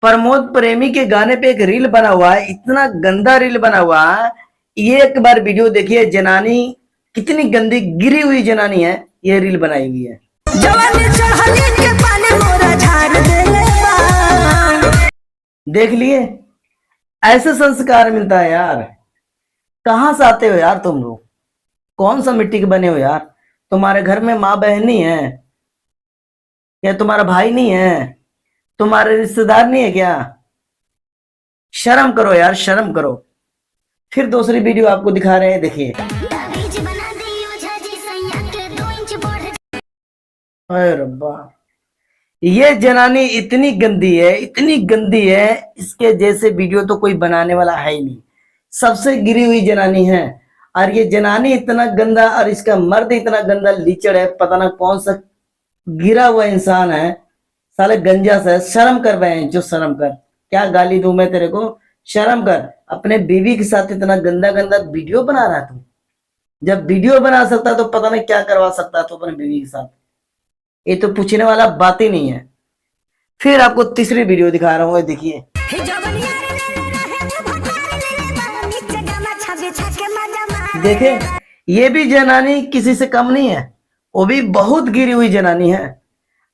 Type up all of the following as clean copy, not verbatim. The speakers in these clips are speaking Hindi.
प्रमोद प्रेमी के गाने पे एक रील बना हुआ है, इतना गंदा रील बना हुआ है। ये एक बार वीडियो देखिए, जनानी कितनी गंदी गिरी हुई जनानी है, ये रील बनाई हुई है। जवानी चढ़ली के पानी मोरा झाड़ देले बा। देख लिए, ऐसे संस्कार मिलता है यार। कहां से आते हो यार तुम लोग? कौन सा मिट्टी के बने हो यार? तुम्हारे घर में माँ बहन नहीं है या तुम्हारा भाई नहीं है? तुम्हारे रिश्तेदार नहीं है क्या? शर्म करो यार, शर्म करो। फिर दूसरी वीडियो आपको दिखा रहे हैं, देखिए। अरे रब्बा, ये जनानी इतनी गंदी है, इतनी गंदी है, इसके जैसे वीडियो तो कोई बनाने वाला है ही नहीं। सबसे गिरी हुई जनानी है। और ये जनानी इतना गंदा और इसका मर्द इतना गंदा लीचड़ है, पता ना कौन सा गिरा हुआ इंसान है। साले गंजा से शर्म कर रहे हैं, जो शर्म कर। क्या गाली दूं मैं तेरे को? शर्म कर। अपने बीवी के साथ इतना गंदा गंदा वीडियो बना रहा है तू। जब वीडियो बना सकता तो पता नहीं क्या करवा सकता तो अपने बीवी के साथ। ये तो पूछने वाला बात ही नहीं है। फिर आपको तीसरी वीडियो दिखा रहा हूँ, देखिए। देखे, ये भी जनानी किसी से कम नहीं है, वो भी बहुत गिरी हुई जनानी है।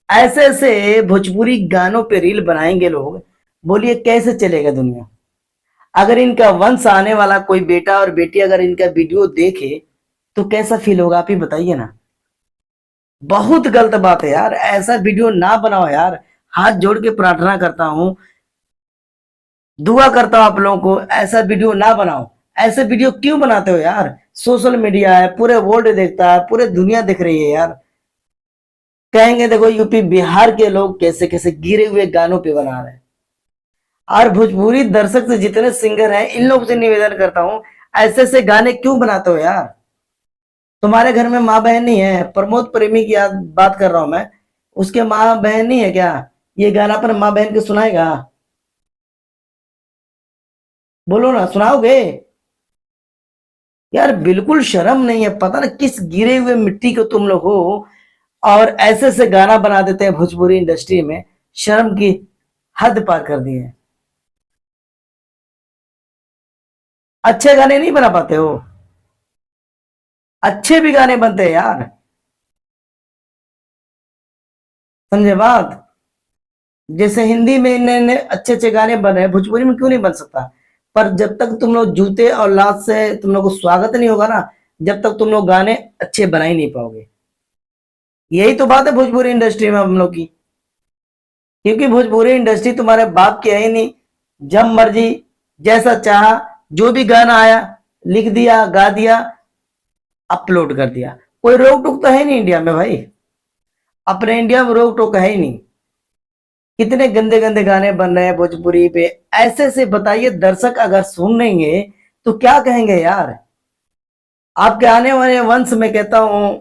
ऐसे ऐसे भोजपुरी गानों पे रील बनाएंगे लोग, बोलिए कैसे चलेगा दुनिया? अगर इनका वंश आने वाला कोई बेटा और बेटी अगर इनका वीडियो देखे तो कैसा फील होगा, आप ही बताइए ना। बहुत गलत बात है यार, ऐसा वीडियो ना बनाओ यार। हाथ जोड़ के प्रार्थना करता हूं, दुआ करता हूं आप लोगों को, ऐसा वीडियो ना बनाओ। ऐसे वीडियो क्यों बनाते हो यार? सोशल मीडिया है, पूरे वर्ल्ड देखता है, पूरे दुनिया देख रही है यार। कहेंगे देखो यूपी बिहार के लोग कैसे कैसे गिरे हुए गानों पे बना रहे हैं। और भोजपुरी दर्शक से जितने सिंगर हैं, इन लोगों से निवेदन करता हूं, ऐसे ऐसे गाने क्यों बनाते हो यार? तुम्हारे घर में माँ बहन नहीं है? प्रमोद प्रेमी की बात कर रहा हूं मैं, उसके माँ बहन नहीं है क्या? ये गाना पर माँ बहन के सुनाएगा? बोलो ना, सुनाओगे? यार बिल्कुल शर्म नहीं है, पता ना किस गिरे हुए मिट्टी को तुम लोग हो, और ऐसे ऐसे गाना बना देते हैं भोजपुरी इंडस्ट्री में। शर्म की हद पार कर दी है। अच्छे गाने नहीं बना पाते हो? अच्छे भी गाने बनते हैं यार, समझे बात? जैसे हिंदी में इन्ने अच्छे अच्छे गाने बन रहे हैं, भोजपुरी में क्यों नहीं बन सकता? पर जब तक तुम लोग जूते और लात से तुम लोग को स्वागत नहीं होगा ना, जब तक तुम लोग गाने अच्छे बना ही नहीं पाओगे। यही तो बात है भोजपुरी इंडस्ट्री में हम लोग की। क्योंकि भोजपुरी इंडस्ट्री तुम्हारे बाप की है ही नहीं। जब मर्जी, जैसा चाहा, जो भी गाना आया लिख दिया, गा दिया, अपलोड कर दिया। कोई रोक टोक तो है नहीं इंडिया में भाई। अपने इंडिया में रोक टोक है ही नहीं। कितने गंदे गंदे गाने बन रहे हैं भोजपुरी पे। ऐसे से बताइए, दर्शक अगर सुनेंगे तो क्या कहेंगे यार? आपके आने वाले वंश में कहता हूं,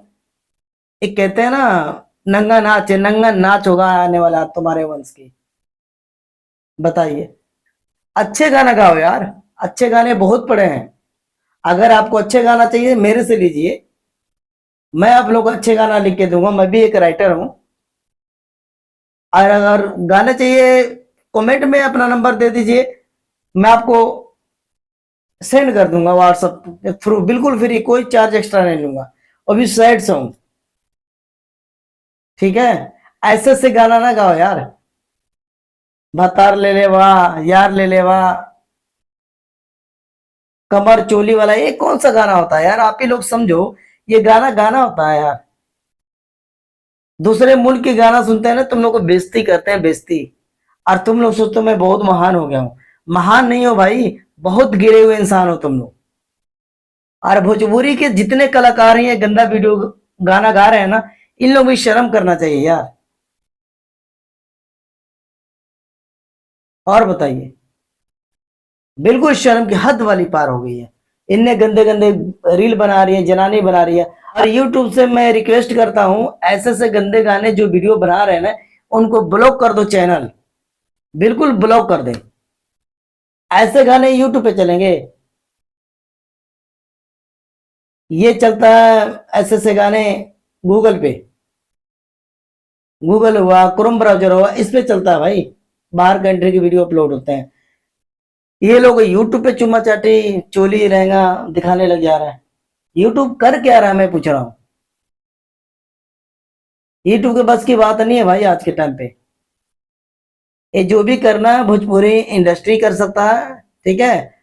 एक कहते हैं ना, नंगा नाच, नंगा नाच होगा आने वाला तुम्हारे वंश की। बताइए, अच्छे गाना गाओ यार। अच्छे गाने बहुत पड़े हैं। अगर आपको अच्छे गाना चाहिए मेरे से लीजिए, मैं आप लोग को अच्छे गाना लिख के दूंगा। मैं भी एक राइटर हूं। और अगर गाने चाहिए, कमेंट में अपना नंबर दे दीजिए, मैं आपको सेंड कर दूंगा व्हाट्सएप के थ्रू, बिल्कुल फ्री, कोई चार्ज एक्स्ट्रा नहीं लूंगा। और भी सैड सॉन्ग, ठीक है? ऐसे से गाना ना गाओ यार। भतार ले ले वाह, यार ले ले वाह, कमर चोली वाला, ये कौन सा गाना होता है यार? आप ही लोग समझो, ये गाना गाना होता है यार? दूसरे मुल्क के गाना सुनते हैं ना, तुम लोग को बेइज्जती करते हैं, बेइज्जती। और तुम लोग सोचते हो मैं बहुत महान हो गया हूं। महान नहीं हो भाई, बहुत गिरे हुए इंसान हो तुम लोग। और भोजपुरी के जितने कलाकार हैं, ये गंदा वीडियो गाना गा रहे हैं ना, इन लोग भी शर्म करना चाहिए यार। और बताइए, बिल्कुल शर्म की हद वाली पार हो गई है। इनने गंदे गंदे रील बना रही है, जनानी बना रही है। और यूट्यूब से मैं रिक्वेस्ट करता हूं, ऐसे ऐसे गंदे गाने जो वीडियो बना रहे हैं ना, उनको ब्लॉक कर दो चैनल, बिल्कुल ब्लॉक कर दे। ऐसे गाने यूट्यूब पे चलेंगे? ये चलता है ऐसे ऐसे गाने गूगल पे, गूगल हुआ, क्रोम ब्राउजर हुआ, इस पे चलता है भाई। बाहर कंट्री की वीडियो अपलोड होते हैं। ये लोग यूट्यूब पे चुम्मा चाटी चोली लहंगा दिखाने लग जा रहा है। यूट्यूब कर क्या रहा है मैं पूछ रहा हूँ। यूट्यूब के बस की बात नहीं है भाई आज के टाइम पे। ये जो भी करना है भोजपुरी इंडस्ट्री कर सकता है, ठीक है।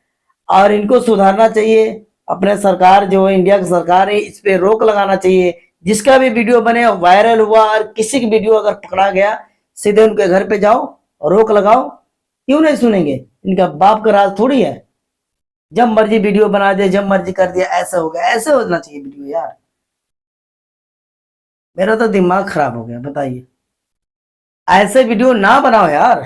और इनको सुधारना चाहिए। अपने सरकार जो है, इंडिया की सरकार है, इस पे रोक लगाना चाहिए। जिसका भी वीडियो बने वायरल हुआ और किसी की वीडियो अगर पकड़ा गया, सीधे उनके घर पे जाओ, रोक लगाओ। क्यों नहीं सुनेंगे? इनका बाप का राज थोड़ी है। जब मर्जी वीडियो बना दे, जब मर्जी कर दिया, ऐसा हो गया, ऐसे होना चाहिए वीडियो यार। मेरा तो दिमाग खराब हो गया, बताइए। ऐसे वीडियो ना बनाओ यार।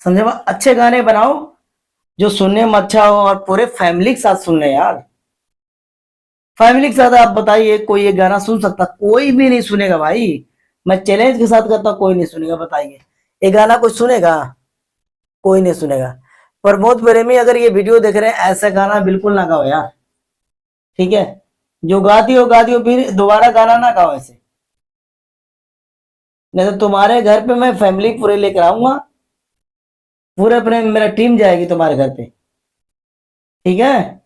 समझे? अच्छे गाने बनाओ जो सुनने में अच्छा हो और पूरे फैमिली के साथ सुन ले यार। फैमिली के साथ आप बताइए, कोई ये गाना सुन सकता? कोई भी नहीं सुनेगा भाई। मैं चैलेंज के साथ करता हूं, कोई नहीं सुनेगा। बताइए, ये गाना कोई सुनेगा? कोई नहीं सुनेगा। प्रमोद प्रेमी अगर ये वीडियो देख रहे हैं, ऐसा गाना बिल्कुल ना गाओ यार, ठीक है। जो गाती हो फिर दोबारा गाना ना गाओ ऐसे। नहीं तो तुम्हारे घर पे मैं फैमिली पूरे लेकर आऊंगा। पूरे अपने मेरा टीम जाएगी तुम्हारे घर पे, ठीक है।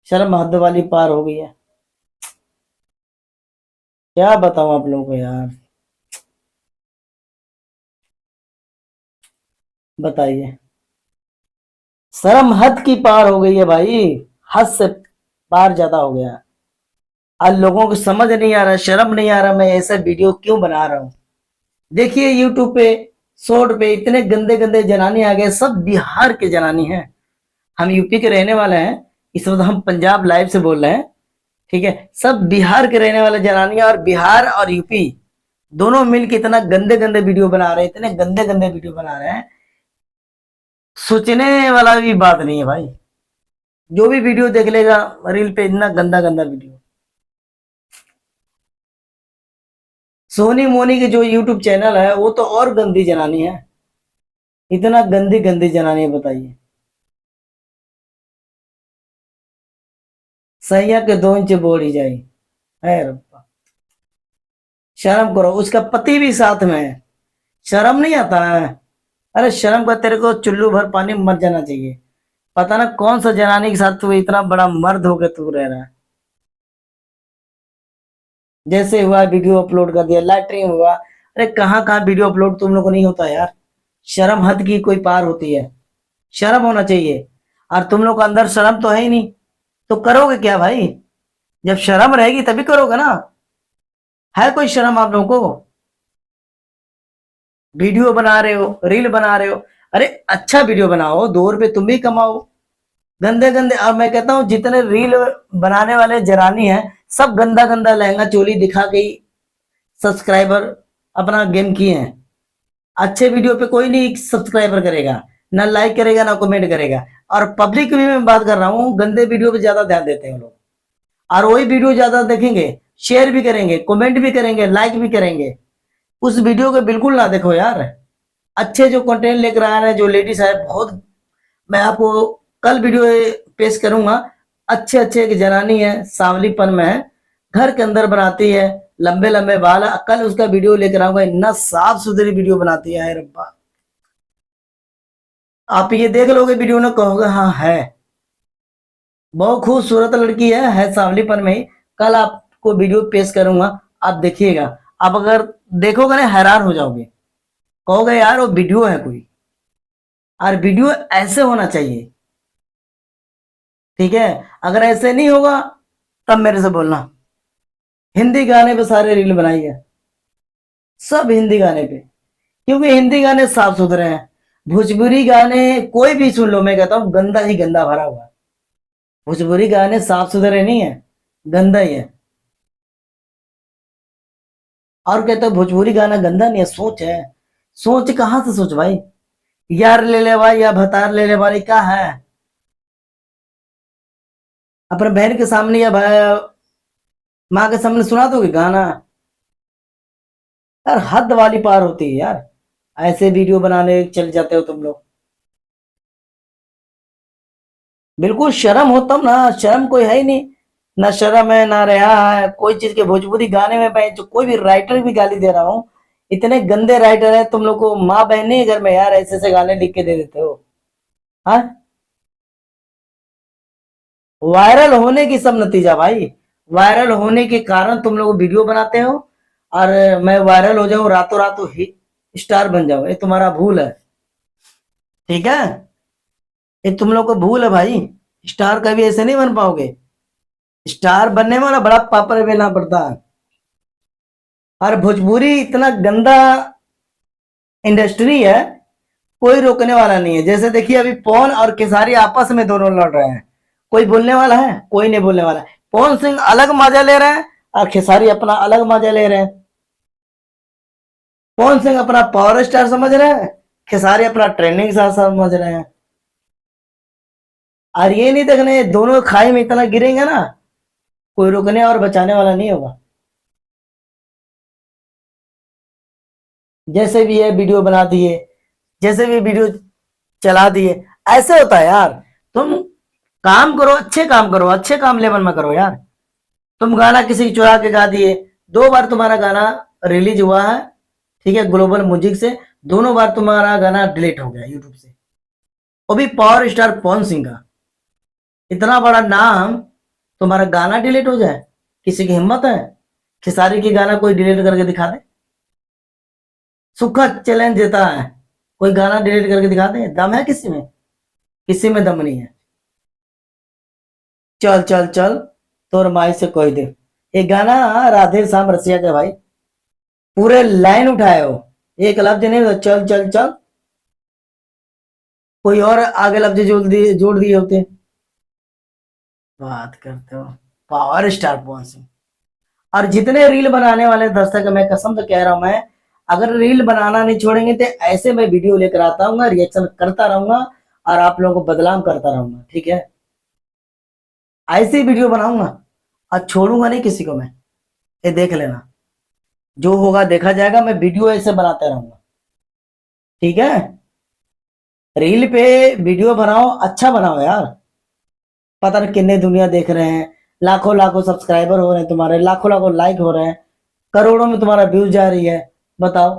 शर्म हद वाली पार हो गई है। क्या बताऊं आप लोगों को यार। बताइए। शर्म हद की पार हो गई है भाई। हद से पार ज्यादा हो गया। आज लोगों को समझ नहीं आ रहा, शर्म नहीं आ रहा, मैं ऐसा वीडियो क्यों बना रहा हूं। देखिए यूट्यूब पे शॉर्ट पे इतने गंदे गंदे जनानी आ गए, सब बिहार के जनानी हैं। हम यूपी के रहने वाले हैं, इस वक्त हम पंजाब लाइव से बोल रहे हैं, ठीक है। सब बिहार के रहने वाले जनानी है, और बिहार और यूपी दोनों मिलकर इतना गंदे गंदे वीडियो बना रहे हैं, इतने गंदे गंदे वीडियो बना रहे हैं। सोचने वाला भी बात नहीं है भाई। जो भी वीडियो देख लेगा रील पे, इतना गंदा गंदा वीडियो। सोनी मोनी के जो यूट्यूब चैनल है वो तो और गंदी जनानी है। इतना गंदी गंदी जनानी है, बताइए। सैया के 2 इंच बोल ही जाए। है रब्बा। शर्म करो, उसका पति भी साथ में है। शर्म नहीं आता है? अरे शर्म का तेरे को चुल्लू भर पानी में मर जाना चाहिए। पता ना कौन सा जनानी के साथ तू इतना बड़ा मर्द होकर तू रह रहा है। जैसे हुआ वीडियो अपलोड कर दिया, लैटरिन हुआ। अरे कहाँ कहाँ वीडियो अपलोड तुम लोग को नहीं होता यार। शर्म हद की कोई पार होती है। शर्म होना चाहिए। और तुम लोग को अंदर शर्म तो है ही नहीं, तो करोगे क्या भाई? जब शर्म रहेगी तभी करोगे ना। है कोई शर्म आप लोगों को? वीडियो बना रहे हो, रील बना रहे हो, अरे अच्छा वीडियो बनाओ, 2 रुपए तुम भी कमाओ। गंदे गंदे, और मैं कहता हूँ जितने रील बनाने वाले जरानी हैं, सब गंदा गंदा लहंगा चोली दिखा के ही सब्सक्राइबर अपना गेम किए हैं। अच्छे वीडियो पे कोई नहीं सब्सक्राइबर करेगा, ना लाइक करेगा, ना कमेंट करेगा। और पब्लिक भी मैं बात कर रहा हूँ, गंदे वीडियो पे ज्यादा ध्यान देते हैं लोग। और वही वीडियो ज्यादा देखेंगे, शेयर भी करेंगे, कमेंट भी करेंगे, लाइक भी करेंगे। उस वीडियो को बिल्कुल ना देखो यार। अच्छे जो कंटेंट लेकर आ रहे हैं, जो लेडीज है बहुत, मैं आपको कल वीडियो पेश करूंगा। अच्छे अच्छे एक जनानी है, सांवलीपन में है, घर के अंदर बनाती है, लंबे लंबे बाल है। कल उसका वीडियो लेकर आऊंगा, इतना साफ सुथरी वीडियो बनाती है रब्बा। आप ये देख लोगे वीडियो ना, कहोगे हाँ है। बहुत खूबसूरत लड़की है सांवलीपन में ही। कल आपको वीडियो पेश करूंगा, आप देखिएगा। आप अगर देखोगे ना, हैरान हो जाओगे, कहोगे यार वो वीडियो है कोई। और वीडियो ऐसे होना चाहिए, ठीक है। अगर ऐसे नहीं होगा तब मेरे से बोलना। हिंदी गाने पे सारे रील बनाइए, सब हिंदी गाने पे, क्योंकि हिंदी गाने साफ सुथरे हैं। भोजपुरी गाने कोई भी सुन लो, मैं कहता हूँ गंदा ही गंदा भरा हुआ है। भोजपुरी गाने साफ सुथरे नहीं है, गंदा ही है। और कहते हो भोजपुरी गाना गंदा नहीं है, सोच है। सोच कहाँ से सोच भाई? यार ले ले भाई या भतार ले ले भाई, क्या है? अपने बहन के सामने या भाई माँ के सामने सुना दोगे गाना? यार हद वाली पार होती है यार। ऐसे वीडियो बनाने चल जाते हो तुम लोग। बिल्कुल शर्म हो तब ना, शर्म कोई है ही नहीं। ना शर्म है ना रहा है कोई चीज के। भोजपुरी गाने में भाई जो कोई भी राइटर भी गाली दे रहा हूँ, इतने गंदे राइटर है तुम लोग को, माँ बहन नहीं है घर में यार, ऐसे ऐसे गाने लिख के दे देते हो। हाँ, वायरल होने की सब नतीजा भाई, वायरल होने के कारण तुम लोग वीडियो बनाते हो, और मैं वायरल हो जाऊं रातों रात ही स्टार बन जाऊं, ये तुम्हारा भूल है। ठीक है, ये तुम लोग को भूल है भाई। स्टार कभी ऐसे नहीं बन पाओगे। स्टार बनने में ना बड़ा पापड़ बेलना पड़ता है। और भोजपुरी इतना गंदा इंडस्ट्री है, कोई रोकने वाला नहीं है। जैसे देखिए अभी पवन और खेसारी आपस में दोनों लड़ रहे हैं, कोई बोलने वाला है? कोई नहीं बोलने वाला है। पवन सिंह अलग मजा ले रहे हैं और खेसारी अपना अलग मजा ले रहे हैं। पवन सिंह अपना पावर स्टार समझ रहे हैं, खेसारी अपना ट्रेंडिंग स्टार समझ रहे हैं। और ये नहीं देखने दोनों खाई में इतना गिरेंगे ना, कोई रोकने और बचाने वाला नहीं होगा। जैसे भी है वीडियो बना दिए, जैसे भी वीडियो चला दिए, ऐसे होता है यार। तुम काम करो, अच्छे काम करो, अच्छे काम लेवल में करो यार। तुम गाना किसी की चुरा के गा दिए, 2 बार तुम्हारा गाना रिलीज हुआ है, ठीक है, ग्लोबल म्यूजिक से। दोनों बार तुम्हारा गाना डिलीट हो गया यूट्यूब से, वो भी पावर स्टार पवन सिंह का। इतना बड़ा नाम, तुम्हारा गाना डिलीट हो जाए, किसी की हिम्मत है? खेसारी की गाना कोई डिलीट करके दिखा दे, सूखा चैलेंज देता है, कोई गाना डिलीट करके दिखा दे, दम है किसी में? किसी में दम नहीं है। चल चल चल, तोर माई से कोई दे, ये गाना राधे श्याम रसिया का भाई, पूरे लाइन उठाए हो, एक लफ्ज नहीं होता, चल चल चल, कोई और आगे लफ्ज जोड़ दिए होते। बात करते हो पावर स्टार पवन सिंह। और जितने रील बनाने वाले दर्शक, मैं कसम से कह रहा हूं, मैं अगर रील बनाना नहीं छोड़ेंगे तो ऐसे मैं वीडियो लेकर आता हूँ, रिएक्शन करता रहूंगा और आप लोगों को बदनाम करता रहूंगा, ठीक है? ऐसे ही वीडियो बनाऊंगा और छोड़ूंगा नहीं किसी को मैं, ये देख लेना। जो होगा देखा जाएगा, मैं वीडियो ऐसे बनाते रहूंगा, ठीक है? रील पे वीडियो बनाओ, अच्छा बनाओ यार। पता नहीं कितने दुनिया देख रहे हैं, लाखों लाखों सब्सक्राइबर हो रहे हैं तुम्हारे, लाखों लाखों लाइक हो रहे हैं, करोड़ों में तुम्हारा व्यूज जा रही है। बताओ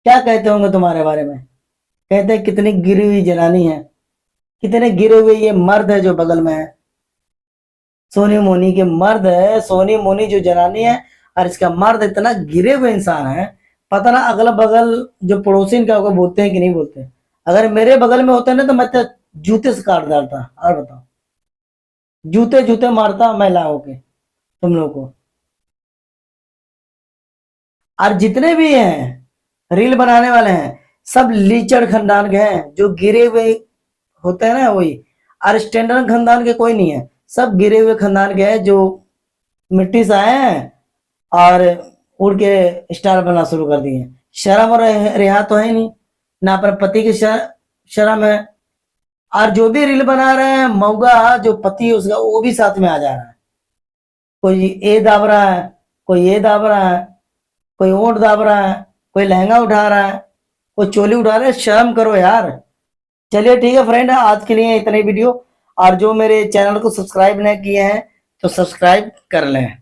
क्या कहते होंगे तुम्हारे बारे में? कहते हैं कितनी गिरी हुई जनानी है, कितने गिरे हुए ये मर्द है जो बगल में है। सोनी मोनी के मर्द है, सोनी मोनी जो जनानी है, और इसका मर्द इतना गिरे हुए इंसान है। पता ना अगल बगल जो पड़ोसी इनका होगा बोलते हैं कि नहीं बोलते। अगर मेरे बगल में होते ना तो मैं तो जूते से काट डालता। और बताओ, जूते जूते मारता मैं ला होके तुम लोग को। और जितने भी हैं रील बनाने वाले हैं, सब लीचड़ खानदान के हैं, जो गिरे हुए होते हैं ना वही। और स्टैंडर्ड खानदान के कोई नहीं है, सब गिरे हुए खानदान के हैं, जो मिट्टी से आए हैं और उड़ के स्टार बनना शुरू कर दिए हैं। शर्म और रिहा तो है नहीं, ना अपने पति की शर्म है। और जो भी रील बना रहे हैं, मऊगा जो पति है उसका, वो भी साथ में आ जा रहा है। कोई ये दाब रहा है, कोई ये दाब रहा है, कोई ऊंट दाब रहा है, कोई लहंगा उठा रहा है, कोई चोली उठा रहा है। शर्म करो यार। चलिए ठीक है फ्रेंड, आज के लिए इतने वीडियो। और जो मेरे चैनल को सब्सक्राइब नहीं किए हैं तो सब्सक्राइब कर लें।